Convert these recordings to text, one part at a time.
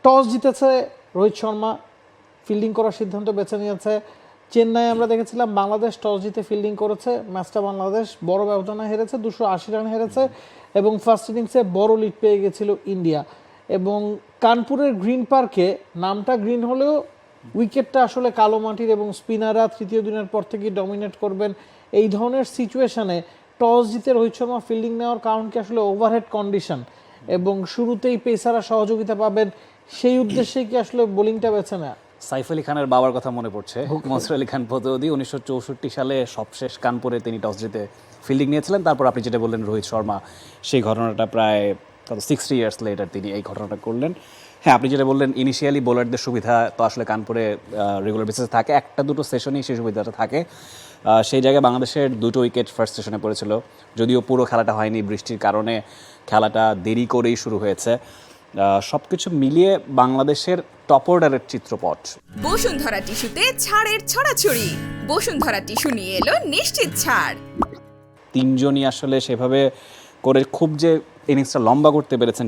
Toss জিতেছে Rohit Sharma, fielding করার সিদ্ধান্ত বেছে নিয়েছে। চেন্নাই আমরা দেখেছিলাম বাংলাদেশ টস জিতে ফিল্ডিং করেছে, ম্যাচটা বাংলাদেশ বড় ব্যবধানে হেরেছে, 280 রান হেরেছে এবং ফার্স্ট ইনিংসে বড় লিড পেয়ে গেছিল ইন্ডিয়া। এবং কানপুরের গ্রিন পার্কে নামটা গ্রিন হলেও উইকেটটা আসলে কালো মাটির এবং স্পিনাররা তৃতীয় দিনের পর থেকেই ডমিনেট করবেন। এই ধরনের সিচুয়েশনে টস জিতে রোহিত শর্মা ফিল্ডিং নেওয়ার কারণ কি আসলে ওভারহেড কন্ডিশন এবং শুরুতেই পেসাররা সহযোগিতা পাবেন, সেই উদ্দেশ্যে কি আসলে বোলিংটা বেছে নেয়? সাইফ আলী খানের বাবার কথা মনে পড়ছে, মনসুর আলী খান পতৌদি 1964 সালে সবশেষ কানপুরে তিনি টস জিতে ফিল্ডিং নিয়েছিলেন। তারপর আপনি যেটা বললেন রোহিত শর্মা, সেই ঘটনাটা প্রায় 60 ইয়ার্স লেটার তিনি এই ঘটনাটা করলেন। হ্যাঁ, আপনি যেটা বললেন ইনিশিয়ালি বোলারদের সুবিধা তো আসলে কানপুরে রেগুলার বেসিসে থাকে, একটা দুটো সেশনেই সেই সুবিধাটা থাকে। সেই জায়গায় বাংলাদেশের 2টো উইকেট ফার্স্ট সেশনে পড়েছিল, যদিও পুরো খেলাটা হয়নি, বৃষ্টির কারণে খেলাটা দেরি করেই শুরু হয়েছে। সব কিছু মিলিয়ে বাংলাদেশের টপ অর্ডারের চিত্রপট। বসুন্ধরা টিস্যুতে ছাড়ের ছড়াছড়ি। বসুন্ধরা টিস্যু নিয়ে এলো নিশ্চিত ছাড়। তিনজনই আসলে সেভাবে করে খুব যে ইনিংসটা লম্বা করতে পেরেছেন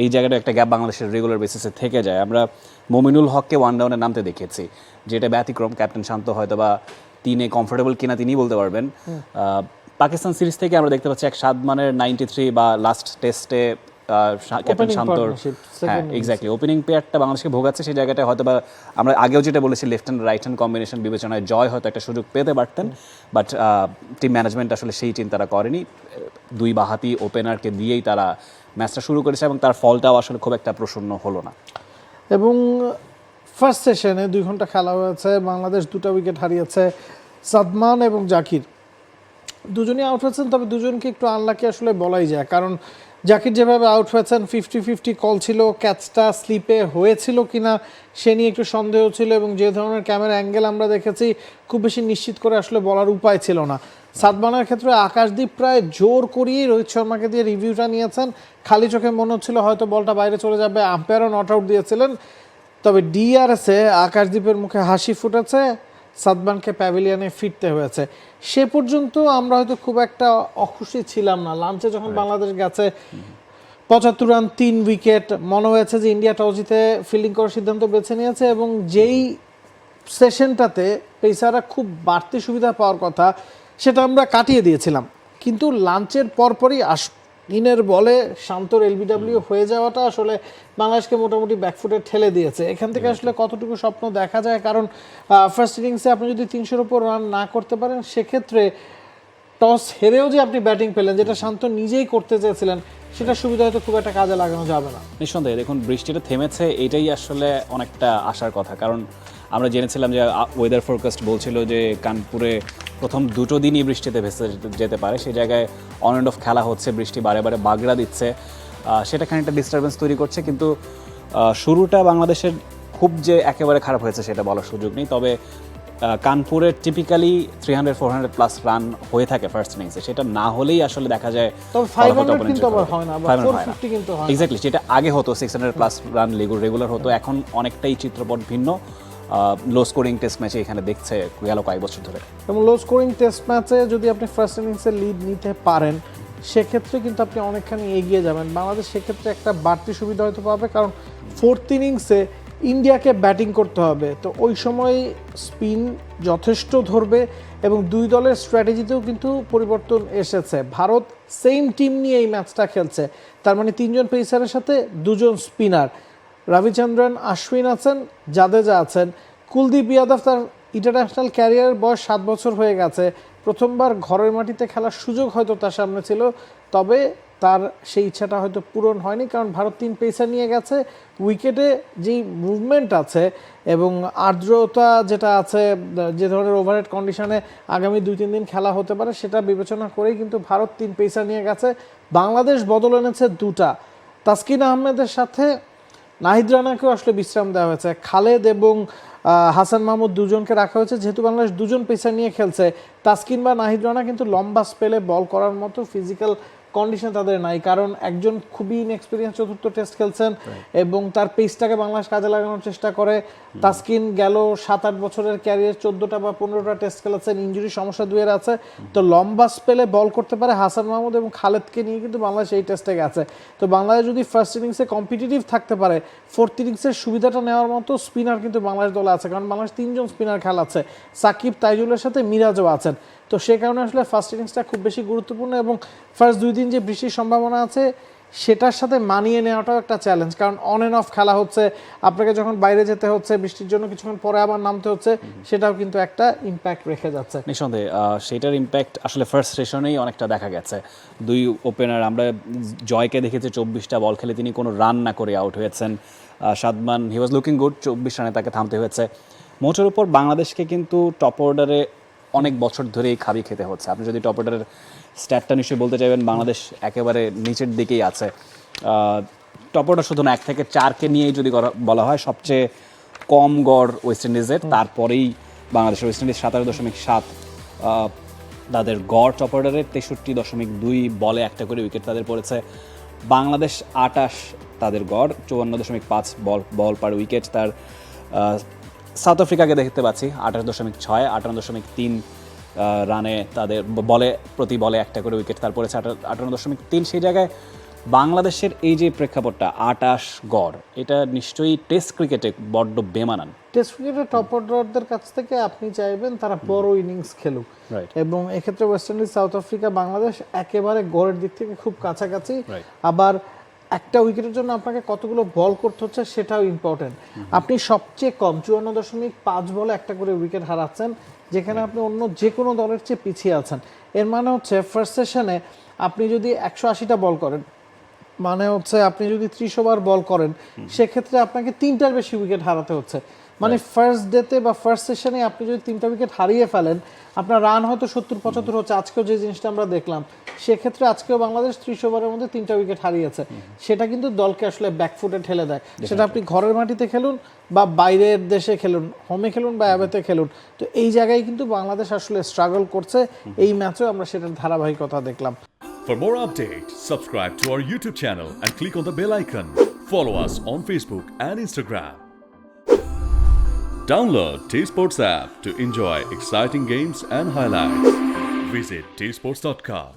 এই জায়গাটা একটা গ্যাপ বাংলাদেশের রেগুলার বেসিসে থেকে যায়। আমরা মমিনুল হককে ওয়ান ডাউনে নামতে দেখেছি, যেটা ব্যতিক্রম। ক্যাপ্টেন শান্ত হয়তো বা 3-এ কমফোর্টেবল কিনা তিনিই বলতে পারবেন। পাকিস্তান সিরিজ থেকে আমরা দেখতে পাচ্ছি এক সাদমানের 93 বা লাস্ট টেস্টে ক্যাপ্টেন শান্তর, হ্যাঁ এক্স্যাক্টলি ওপেনিং পেয়ারটা বাংলাদেশকে ভোগাচ্ছে। সেই জায়গাটায় হয়তো বা আমরা আগেও যেটা বলেছি left hand right hand combination বিবেচনায় জয় হয়তো একটা সুযোগ পেতে পারতেন, বাট টিম ম্যানেজমেন্ট আসলে সেই চিন্তাটা করেনি। দুই বাহাতি ওপেনারকে দিয়েই তারা ম্যাচটা শুরু করেছে এবং তার ফলটাও আসলে খুব একটা প্রসন্ন হলো না। এবং ফার্স্ট সেশনে 2 ঘন্টা খেলা হয়েছে, বাংলাদেশ 2টা উইকেট হারিয়েছে। সাদমান এবং জাকির দুজনই আউট হয়েছেন, তবে দুজনকে একটু আনলাকি আসলে বলাই যায়, কারণ জাকির যেভাবে আউট হয়েছেন 50-50 কল ছিল, ক্যাচটা স্লিপে হয়েছিল কিনা সে নিয়ে একটু সন্দেহ ছিল এবং যে ধরনের ক্যামেরা অ্যাঙ্গেল আমরা দেখেছি খুব বেশি নিশ্চিত করে আসলে বলার উপায় ছিল না। সাদমানের ক্ষেত্রে আকাশদীপ প্রায় জোর করিয়েই রোহিত শর্মাকে দিয়ে রিভিউটা নিয়েছেন, খালি চোখে মনে হচ্ছিল হয়তো বলটা বাইরে চলে যাবে, আম্পায়ারও নট আউট দিয়েছিলেন। তবে ডিআরএসে আকাশদীপের মুখে হাসি ফুটেছে, সাদমানকে প্যাভিলিয়নে ফিরতে হয়েছে। সে পর্যন্ত আমরা হয়তো খুব একটা অখুশি ছিলাম না। লাঞ্চে যখন বাংলাদেশ গেছে 75 রান 3 উইকেট, মনে হয়েছে যে ইন্ডিয়া টস জিতে ফিল্ডিং করার সিদ্ধান্ত বেছে নিয়েছে এবং যেই সেশনটাতে পেসাররা খুব বাড়তি সুবিধা পাওয়ার কথা সেটা আমরা কাটিয়ে দিয়েছিলাম। কিন্তু লাঞ্চের পরপরই ইনের বলে শান্তর এলবিডব্লিউ হয়ে যাওয়াটা আসলে বাংলাদেশকে মোটামুটি ব্যাকফুটে ঠেলে দিয়েছে। এখান থেকে আসলে কতটুকু স্বপ্ন দেখা যায়, কারণ ফার্স্ট ইনিংসে আপনি যদি 300-র উপর রান না করতে পারেন সেক্ষেত্রে টস হেরেও যে আপনি ব্যাটিং পেলেন, যেটা শান্ত নিজেই করতে চেয়েছিলেন, সেটা সুবিধা হয়তো খুব একটা কাজে লাগানো যাবে না। নিঃসন্দেহে দেখুন বৃষ্টিটা থেমেছে, এটাই আসলে অনেকটা আশার কথা। কারণ আমরা জেনেছিলাম যে ওয়েদার ফোরকাস্ট বলছিল যে কানপুরে প্রথম 2টো দিনই বৃষ্টিতে ভেসে যেতে পারে। সেই জায়গায় অন অ্যান্ড অফ খেলা হচ্ছে, বৃষ্টি বারে বারে বাগড়া দিচ্ছে, সেটা খানিকটা ডিস্টারবেন্স তৈরি করছে। কিন্তু শুরুটা বাংলাদেশের খুব যে একেবারে খারাপ হয়েছে সেটা বলার সুযোগ নেই। তবে কানপুরের টিপিক্যালি 300-400 প্লাস রান হয়ে থাকে ফার্স্ট ইনিংসে, সেটা না হলেই আসলে দেখা যায় তবে 500 কিন্তু আবার হয় না, আবার 450 কিন্তু হয়। এক্স্যাক্টলি, যেটা আগে হতো 600 প্লাস রান রেগুলার হতো, এখন অনেকটাই চিত্রপট ভিন্ন। লো স্কোরিং টেস্ট ম্যাচে এখানে দেখছে গেল কয়েক বছর ধরে। এবং লো স্কোরিং টেস্ট ম্যাচে যদি আপনি ফার্স্ট ইনিংসে লিড নিতে পারেন সেক্ষেত্রে কিন্তু আপনি অনেকখানি এগিয়ে যাবেন। বাংলাদেশ সেক্ষেত্রে একটা বাড়তি সুবিধা হয়তো পাবে, কারণ ফোর্থ ইনিংসে ইন্ডিয়াকে ব্যাটিং করতে হবে, তো ওই সময় স্পিন যথেষ্ট ধরবে এবং দুই দলের স্ট্র্যাটেজিতেও কিন্তু পরিবর্তন এসেছে। ভারত সেম টিম নিয়ে এই ম্যাচটা খেলছে, তার মানে 3 জন পেসারের সাথে 2 জন স্পিনার, রবিচন্দ্রন অশ্বিন আছেন, জাদেজা আছেন। কুলদীপ যাদব তার ইন্টারন্যাশনাল ক্যারিয়ারের বয়স 7 বছর হয়ে গেছে, প্রথমবার ঘরের মাটিতে খেলার সুযোগ হয়তো তার সামনে ছিল, তবে তার সেই ইচ্ছাটা হয়তো পূরণ হয়নি, কারণ ভারত 3 পেসার নিয়ে গেছে। উইকেটে যেই মুভমেন্ট আছে এবং আর্দ্রতা যেটা আছে, যে ধরনের ওভারহেড কন্ডিশনে আগামী 2-3 দিন খেলা হতে পারে সেটা বিবেচনা করেই কিন্তু ভারত 3 পেসার নিয়ে গেছে। বাংলাদেশ বদল এনেছে 2টা, তাসকিন আহমেদের সাথে নাহিদ রানাকেও আসলে বিশ্রাম দেওয়া হয়েছে। খালেদ এবং হাসান মাহমুদ 2 জনকে রাখা হয়েছে, যেহেতু বাংলাদেশ 2 জন পেসার নিয়ে খেলছে। তাসকিন বা নাহিদ রানা কিন্তু লম্বা স্পেলে বল করার মতো ফিজিক্যাল কন্ডিশন তাদের নাই, কারণ একজন খুবই ইনএক্সপিরিয়েন্স চতুর্থ টেস্ট খেলছেন এবং তার পেসটাকে বাংলাদেশ কাজে লাগানোর চেষ্টা করে। তাসকিন গেল 7-8 বছরের ক্যারিয়ার 14টা বা 15টা টেস্ট খেলেছেন, ইনজুরি সমস্যা দুয়ের আছে, তো লম্বা স্পেলে বল করতে পারে হাসান মাহমুদ এবং খালেদকে নিয়ে কিন্তু বাংলাদেশ এই টেস্টে গেছে। তো বাংলাদেশ যদি ফার্স্ট ইনিংসে কম্পিটিটিভ থাকতে পারে, ফোর্থ ইনিংসের সুবিধাটা নেওয়ার মতো স্পিনার কিন্তু বাংলাদেশ দলে আছে, কারণ বাংলাদেশ 3জন স্পিনার খেলাচ্ছে, সাকিব তাইজুলের সাথে মিরাজও আছেন। তো সে কারণে আসলে ফার্স্ট ইনিংসটা খুব বেশি গুরুত্বপূর্ণ এবং ফার্স্ট 2 দিন যে বৃষ্টির সম্ভাবনা আছে সেটার সাথে মানিয়ে নেওয়াটাও একটা চ্যালেঞ্জ, কারণ অন অ্যান্ড অফ খেলা হচ্ছে, আপনাকে যখন বাইরে যেতে হচ্ছে বৃষ্টির জন্য কিছুক্ষণ পরে আবার নামতে হচ্ছে, সেটাও কিন্তু একটা ইম্প্যাক্ট রেখে যাচ্ছে। নিঃসন্দেহে সেটার ইম্প্যাক্ট আসলে ফার্স্ট সেশনেই অনেকটা দেখা গেছে। 2 ওপেনার আমরা জয়কে দেখেছি 24টা বল খেলে তিনি কোনো রান না করে আউট হয়েছেন। সাদমান হি ওয়াজ লুকিং গুড, 24 রানে তাকে থামতে হয়েছে। মোটের উপর বাংলাদেশকে কিন্তু টপ অর্ডারে অনেক বছর ধরেই খাবি খেতে হচ্ছে। আপনি যদি টপ অর্ডারের স্ট্যাটটা নিশ্চয়ই বলতে চাইবেন, বাংলাদেশ একেবারে নিচের দিকেই আছে। টপ অর্ডার শুধু না, 1 থেকে 4কে নিয়েই যদি বলা হয় সবচেয়ে কম গড় ওয়েস্ট ইন্ডিজের, তারপরেই বাংলাদেশের। ওয়েস্ট ইন্ডিজ 17.7 তাদের গড় টপ অর্ডারে, 63.2 বলে একটা করে উইকেট তাদের পড়েছে। বাংলাদেশ 28 তাদের গড়, 54.5 বল পার উইকেট। তার সাউথ আফ্রিকাকে দেখতে পাচ্ছি 28.6, 58.3 রানে তাদের বলে প্রতি বলে একটা করে উইকেট তার পড়েছে 58.3। সেই জায়গায় বাংলাদেশের এই যে প্রেক্ষাপটটা 28 গড়, এটা নিশ্চয়ই টেস্ট ক্রিকেটে বড্ড বেমানান। টেস্ট ক্রিকেটে টপ অর্ডারদের কাছ থেকে আপনি চাইবেন তারা বড় ইনিংস খেলুক, এবং এক্ষেত্রে West Indies, south Africa, Bangladesh একেবারে গড়ের দিক থেকে খুব কাছাকাছি। আবার একটা উইকেটের জন্য আপনাকে কতগুলো বল করতে হচ্ছে সেটাও ইম্পর্টেন্ট। আপনি সবচেয়ে কম 54.5 বলে একটা করে উইকেট হারাচ্ছেন, যেখানে আপনি অন্য যে কোনো দলের চেয়ে পিছিয়ে আছেন। এর মানে হচ্ছে ফার্স্ট সেশনে আপনি যদি 180টা বল করেন, মানে হচ্ছে আপনি যদি 30 ওভার বল করেন, সেক্ষেত্রে আপনাকে 3টার বেশি উইকেট হারাতে হচ্ছে। মানে ফার্স্ট ডেতে বা ফার্স্ট সেশনে আপনি যদি 3টা উইকেট হারিয়ে ফেলেন, আপনার রান হয়তো 70-75 হচ্ছে, আজকেও যে জিনিসটা আমরা দেখলাম, সেক্ষেত্রে আজকেও বাংলাদেশ 30 ওভারের মধ্যে 3টা উইকেট হারিয়েছে। সেটা কিন্তু দলকে আসলে ব্যাকফুটে ঠেলে দেয়। সেটা আপনি ঘরের মাটিতে খেলুন বা বাইরের দেশে খেলুন, হোমে খেলুন বা অ্যাওয়েতে খেলুন, তো এই জায়গায় কিন্তু বাংলাদেশ আসলে স্ট্রাগল করছে। এই ম্যাচেও আমরা সেটার ধারাবাহিকতা দেখলাম। For more updates, subscribe to our YouTube channel and click on the bell icon. Follow us on Facebook and Instagram. Download T-Sports app to enjoy exciting games and highlights. Visit tsports.com.